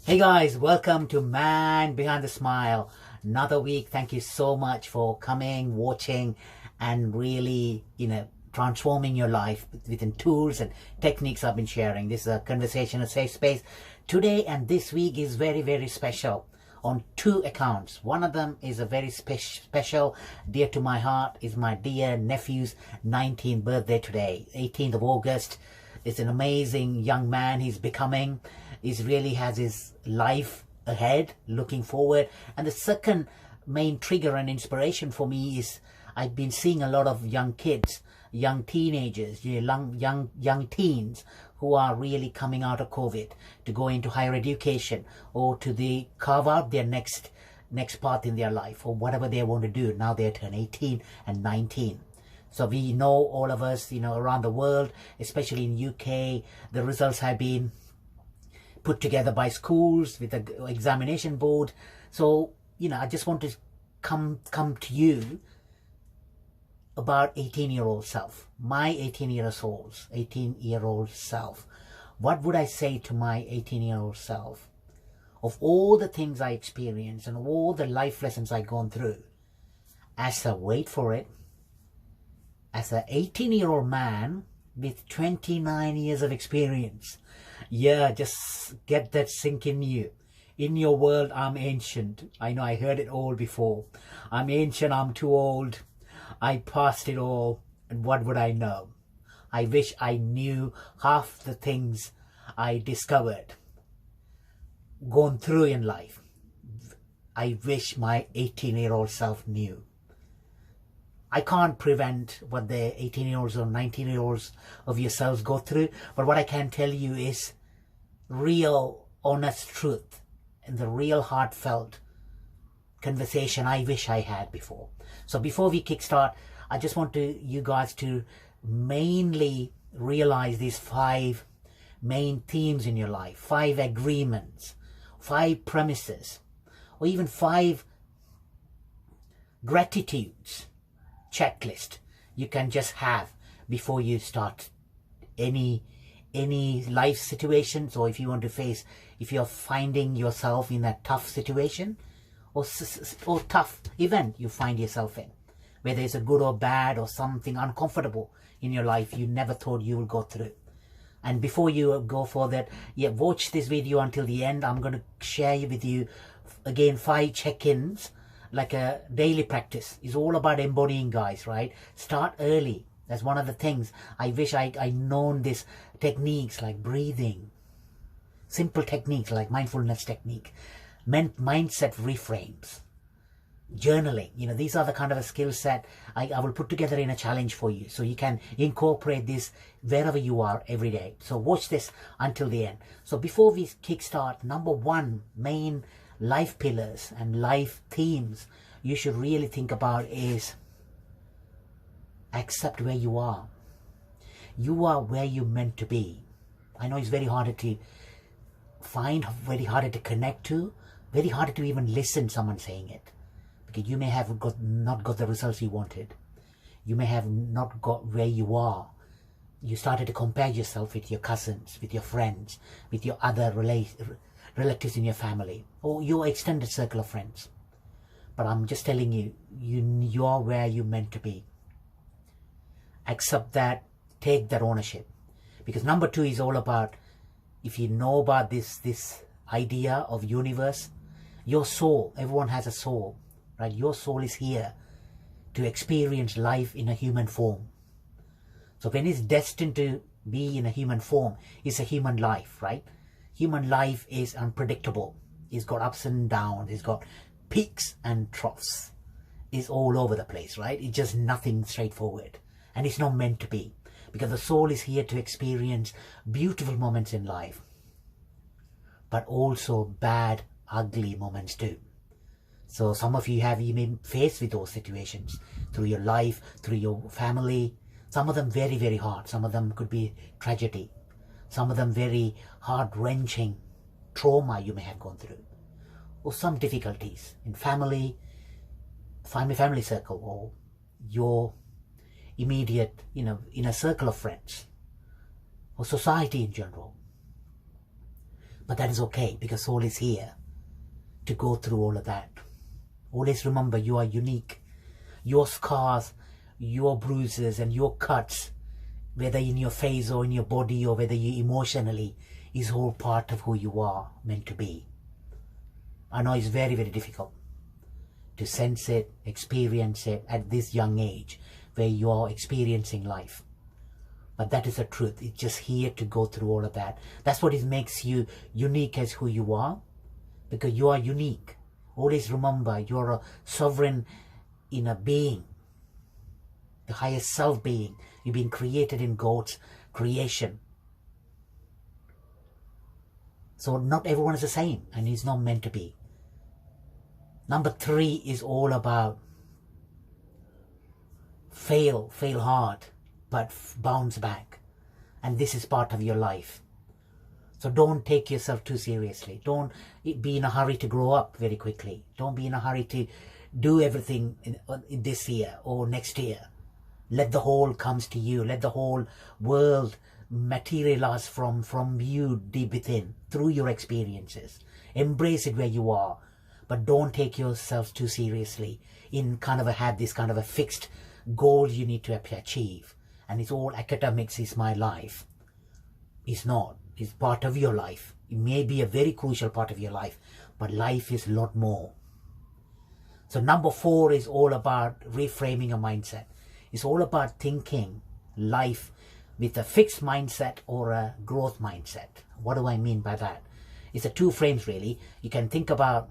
Hey guys, welcome to Man Behind the Smile. Another week. Thank you so much for coming, watching, and really, transforming your life within tools and techniques I've been sharing. This is a conversation, a safe space. Today and this week is very, very special on two accounts. One of them is a very special, dear to my heart, is my dear nephew's 19th birthday today, 18th of August. It's an amazing young man he's becoming. He really has his life ahead, looking forward. And the second main trigger and inspiration for me is I've been seeing a lot of young kids, young teenagers, young teens who are really coming out of COVID to go into higher education or to carve out their next path in their life or whatever they want to do. Now they turn 18 and 19. So we know, all of us, around the world, especially in UK, the results have been put together by schools with the examination board. So, I just want to come to you about 18-year-old self, my 18-year-old self. What would I say to my 18-year-old self? Of all the things I experienced and all the life lessons I've gone through, as a 18-year-old man with 29 years of experience. Yeah, just get that sink in you. In your world, I'm ancient. I know I heard it all before. I'm ancient, I'm too old. I passed it all, and what would I know? I wish I knew half the things I discovered, gone through in life. I wish my 18-year-old self knew. I can't prevent what the 18-year-olds or 19-year-olds of yourselves go through, but what I can tell you is real, honest truth and the real heartfelt conversation I wish I had before. So before we kickstart, I just want you guys to mainly realize these 5 main themes in your life, 5 agreements, 5 premises, or even 5 gratitudes checklist you can just have before you start any life situations, or if you want to face, if you're finding yourself in a tough situation or tough event you find yourself in, whether it's a good or bad or something uncomfortable in your life you never thought you would go through. And before you go for that, watch this video until the end. I'm going to share with you again 5 check-ins, like a daily practice. Is all about embodying, guys, right? Start early. That's one of the things. I wish I known these techniques like breathing, simple techniques like mindfulness technique, mindset reframes, journaling. These are the kind of a skill set I will put together in a challenge for you, so you can incorporate this wherever you are every day. So watch this until the end. So before we kickstart, number 1 main life pillars and life themes you should really think about is accept where you are. You are where you're meant to be. I know it's very hard to find, very hard to connect to, very hard to even listen someone saying it, because you may have not got the results you wanted. You may have not got where you are. You started to compare yourself with your cousins, with your friends, with your other relatives in your family, or your extended circle of friends. But I'm just telling you, you are where you're meant to be. Accept that, take that ownership. Because number 2 is all about, if you know about this idea of universe, your soul, everyone has a soul, right? Your soul is here to experience life in a human form. So when it's destined to be in a human form, it's a human life, right? Human life is unpredictable. It's got ups and downs. It's got peaks and troughs. It's all over the place, right? It's just nothing straightforward. And it's not meant to be, because the soul is here to experience beautiful moments in life, but also bad, ugly moments too. So some of you been faced with those situations through your life, through your family. Some of them very, very hard. Some of them could be tragedy. Some of them very heart-wrenching trauma you may have gone through, or some difficulties in family circle, or your immediate, in a circle of friends, or society in general. But that is okay, because soul is here to go through all of that. Always remember, you are unique. Your scars, your bruises and your cuts, whether in your face or in your body or whether you emotionally, is all part of who you are meant to be. I know it's very, very difficult to sense it, experience it at this young age where you are experiencing life. But that is the truth. It's just here to go through all of that. That's what it makes you unique as who you are, because you are unique. Always remember, you're a sovereign inner being, the highest self being. You've been created in God's creation. So not everyone is the same, and it's not meant to be. Number 3 is all about fail hard, but bounce back. And this is part of your life. So don't take yourself too seriously. Don't be in a hurry to grow up very quickly. Don't be in a hurry to do everything in this year or next year. Let the whole comes to you. Let the whole world materialize from you deep within, through your experiences. Embrace it where you are. But don't take yourself too seriously in kind of have this kind of a fixed goal you need to achieve. And it's all academics is my life. It's not. It's part of your life. It may be a very crucial part of your life, but life is a lot more. So number 4 is all about reframing a mindset. It's all about thinking life with a fixed mindset or a growth mindset. What do I mean by that? It's a 2 frames really. You can think about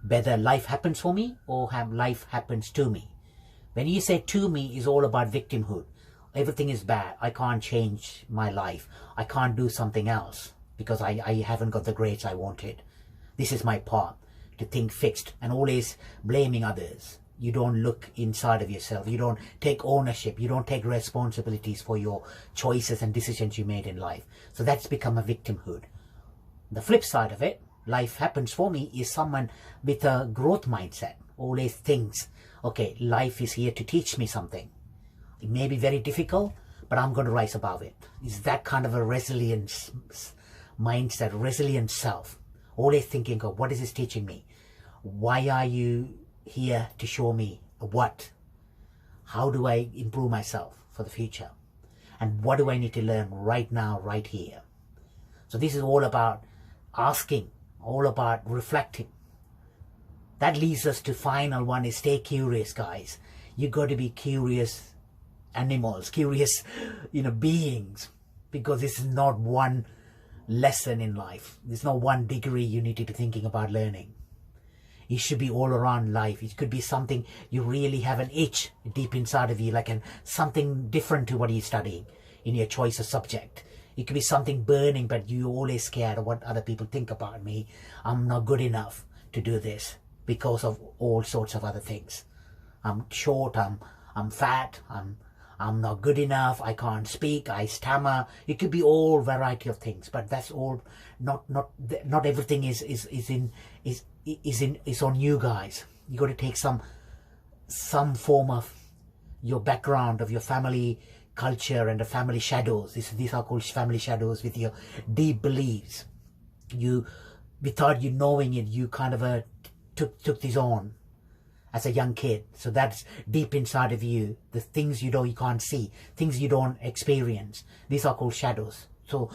whether life happens for me or life happens to me. When you say to me, is all about victimhood. Everything is bad. I can't change my life. I can't do something else because I haven't got the grades I wanted. This is my part, to think fixed and always blaming others. You don't look inside of yourself. You don't take ownership. You don't take responsibilities for your choices and decisions you made in life. So that's become a victimhood. The flip side of it, life happens for me, is someone with a growth mindset. Always thinks, okay, life is here to teach me something. It may be very difficult, but I'm going to rise above it. It's that kind of a resilience mindset, resilient self. Always thinking of, what is this teaching me? Why are you here to show me what? How do I improve myself for the future? And what do I need to learn right now, right here? So this is all about asking, all about reflecting. That leads us to final one, is stay curious, guys. You got to be curious animals, curious, beings, because this is not one lesson in life. There's not one degree you need to be thinking about learning. It should be all around life. It could be something you really have an itch deep inside of you, like something different to what you're studying in your choice of subject. It could be something burning, but you're always scared of what other people think about me. I'm not good enough to do this because of all sorts of other things. I'm short, I'm fat, I'm not good enough, I can't speak, I stammer. It could be all variety of things, but that's all not everything is on you guys. You got to take some form of your background, of your family culture and the family shadows. These are called family shadows, with your deep beliefs. Without you knowing it, you kind of took this on as a young kid. So that's deep inside of you. The things you can't see, things you don't experience. These are called shadows. So,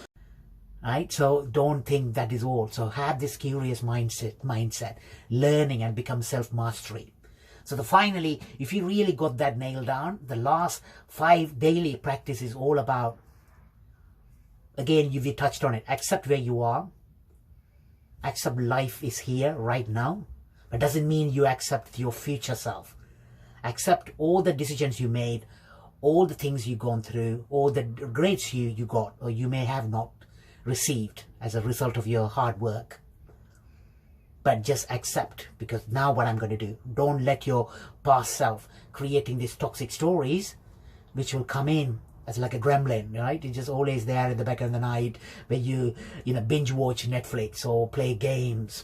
right? So don't think that is all. So have this curious mindset, learning and become self-mastery. So finally, if you really got that nailed down, the last 5 daily practice is all about, again, we touched on it. Accept where you are. Accept life is here right now. But doesn't mean you accept your future self. Accept all the decisions you made, all the things you've gone through, all the grades you got or you may have not received as a result of your hard work. But just accept, because now what I'm going to do, don't let your past self creating these toxic stories, which will come in as like a gremlin, right? It's just always there in the back of the night where you binge watch Netflix or play games.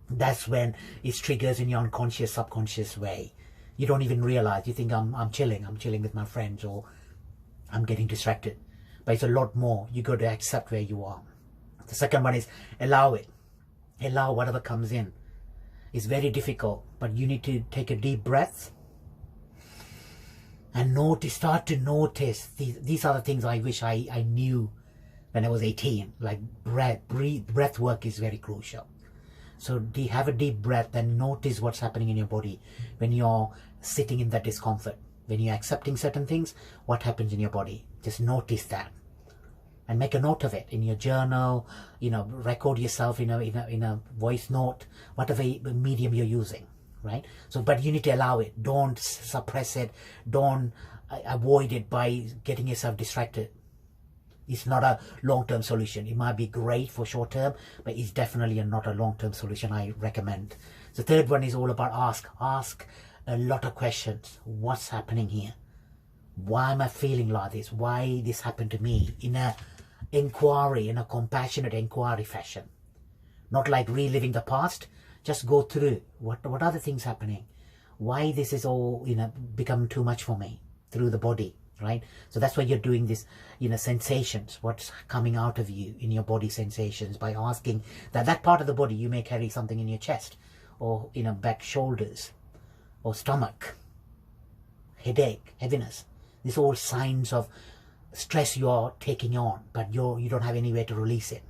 That's when it triggers in your unconscious, subconscious way. You don't even realize. You think I'm chilling with my friends, or I'm getting distracted. But it's a lot more. You got to accept where you are. The second one is allow it. Allow whatever comes in. It's very difficult, but you need to take a deep breath and start to notice. These are the things I wish I knew when I was 18. Like breath work is very crucial. So have a deep breath and notice what's happening in your body when you're sitting in that discomfort. When you're accepting certain things, what happens in your body? Just notice that. And make a note of it in your journal, record yourself in a voice note, whatever medium you're using, right? So, but you need to allow it. Don't suppress it. Don't avoid it by getting yourself distracted. It's not a long-term solution. It might be great for short-term, but it's definitely not a long-term solution I recommend. The third one is all about ask. Ask a lot of questions. What's happening here? Why am I feeling like this? Why this happened to me? In a inquiry, in a compassionate inquiry fashion. Not like reliving the past. Just go through what are the things happening? Why this is all become too much for me through the body, right? So that's why you're doing this, sensations, what's coming out of you in your body sensations, by asking that part of the body. You may carry something in your chest or back, shoulders or stomach, headache, heaviness. These are all signs of stress you're taking on, but you don't have any way to release it.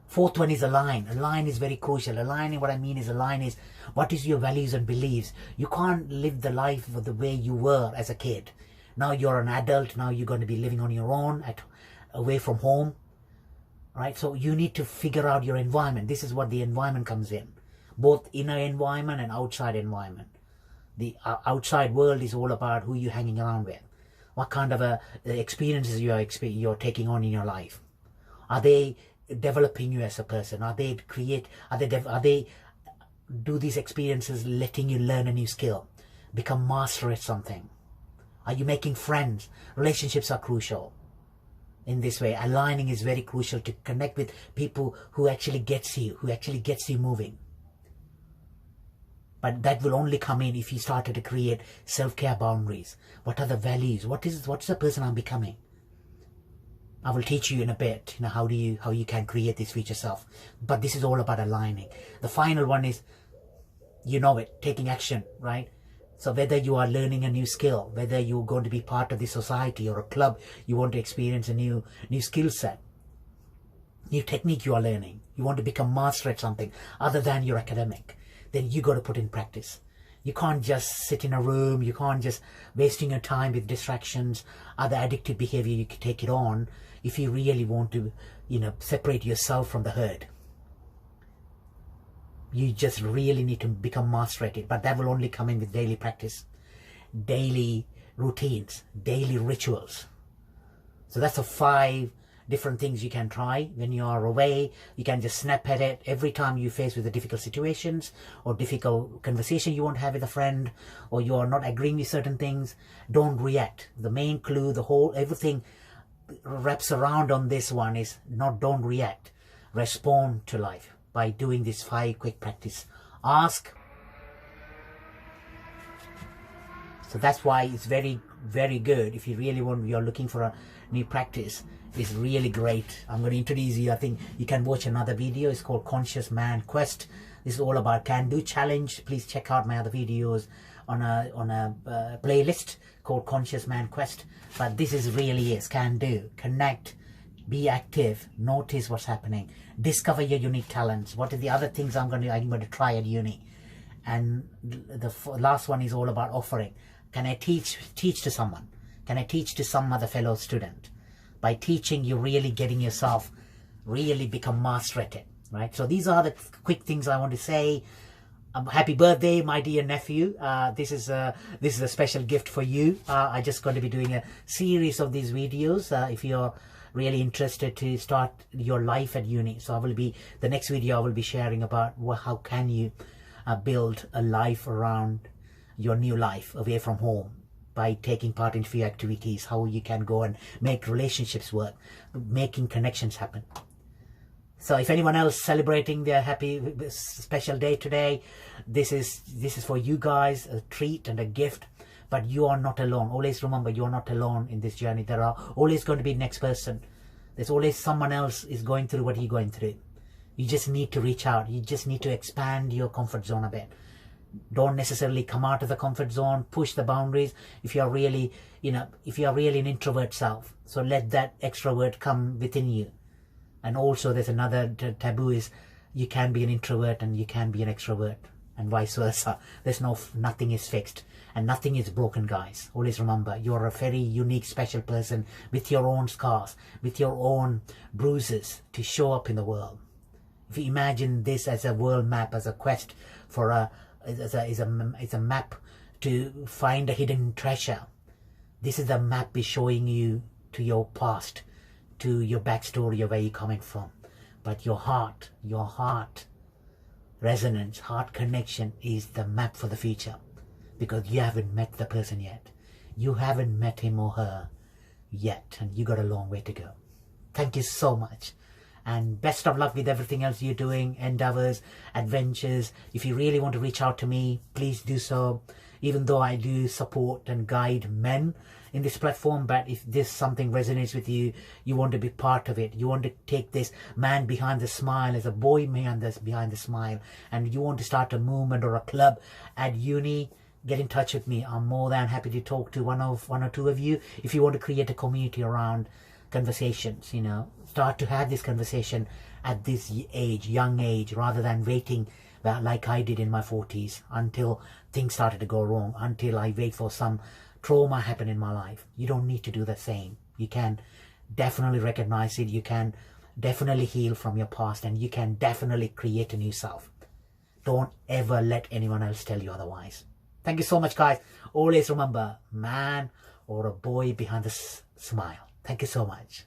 Fourth one is align. Align is very crucial. Aligning, what I mean is align is what is your values and beliefs. You can't live the life the way you were as a kid. Now you're an adult. Now you're going to be living on your own, away from home, right? So you need to figure out your environment. This is what the environment comes in, both inner environment and outside environment. The outside world is all about who you're hanging around with. What kind of experiences you're taking on in your life? Are they developing you as a person? Do these experiences letting you learn a new skill, become master at something? Are you making friends? Relationships are crucial. In this way, aligning is very crucial to connect with people who actually gets you moving. But that will only come in if you started to create self-care boundaries. What are the values? What's the person I'm becoming? I will teach you in a bit, how you can create this future self. But this is all about aligning. The final one is, taking action, right? So whether you are learning a new skill, whether you're going to be part of this society or a club, you want to experience a new skill set, new technique you are learning, you want to become master at something other than your academic, then you got to put in practice. You can't just sit in a room. You can't just wasting your time with distractions, other addictive behavior. You can take it on if you really want to, separate yourself from the herd. You just really need to become master at it. But that will only come in with daily practice, daily routines, daily rituals. So that's the 5 different things you can try when you are away. You can just snap at it every time you face with the difficult situations or difficult conversation you want to have with a friend, or you are not agreeing with certain things. Don't react. The main clue, everything wraps around on this one is don't react. Respond to life by doing this 5 quick practice. Ask. So that's why it's very, very good. If you really you're looking for a new practice, it's really great. I'm going to introduce you. I think you can watch another video. It's called Conscious Man Quest. This is all about can-do challenge. Please check out my other videos on a playlist called Conscious Man Quest. But this is really can-do. Connect, be active, notice what's happening, discover your unique talents. What are the other things I'm going to try at uni? And the last one is all about offering. Can I teach to someone? Can I teach to some other fellow student? By teaching, you're really getting yourself really become master at it, right? So these are the quick things I want to say. Happy birthday, my dear nephew. This is a special gift for you. I'm just going to be doing a series of these videos if you're really interested to start your life at uni. So the next video I will be sharing about how can you build a life around your new life away from home by taking part in few activities, how you can go and make relationships work, making connections happen. So if anyone else celebrating their happy special day today, this is for you guys, a treat and a gift. But you are not alone. Always remember, you are not alone in this journey. There are always going to be next person There's always someone else is going through what you're going through. You just need to reach out. You just need to expand your comfort zone a bit. Don't necessarily come out of the comfort zone, push the boundaries if you're really, if you're really an introvert self. So let that extrovert come within you. And also there's another taboo is you can be an introvert and you can be an extrovert, and vice versa. Nothing is fixed and nothing is broken, guys. Always remember, you're a very unique, special person with your own scars, with your own bruises to show up in the world. If you imagine this as a world map, as a quest for it's a map to find a hidden treasure. This is the map is showing you to your past, to your backstory of where you're coming from. But your heart resonance, heart connection is the map for the future, because you haven't met the person yet. You haven't met him or her yet, and you got a long way to go. Thank you so much, and best of luck with everything else you're doing, endeavors, adventures. If you really want to reach out to me, please do so. Even though I do support and guide men in this platform, but if this something resonates with you, you want to be part of it, you want to take this man behind the smile as a boy behind the smile, and you want to start a movement or a club at uni, get in touch with me. I'm more than happy to talk to one or two of you. If you want to create a community around conversations, start to have this conversation at this age, young age, rather than waiting like I did in my 40s until things started to go wrong, until I wait for some trauma happen in my life. You don't need to do the same. You can definitely recognize it. You can definitely heal from your past, and you can definitely create a new self. Don't ever let anyone else tell you otherwise. Thank you so much, guys. Always remember, man or a boy behind the smile. Thank you so much.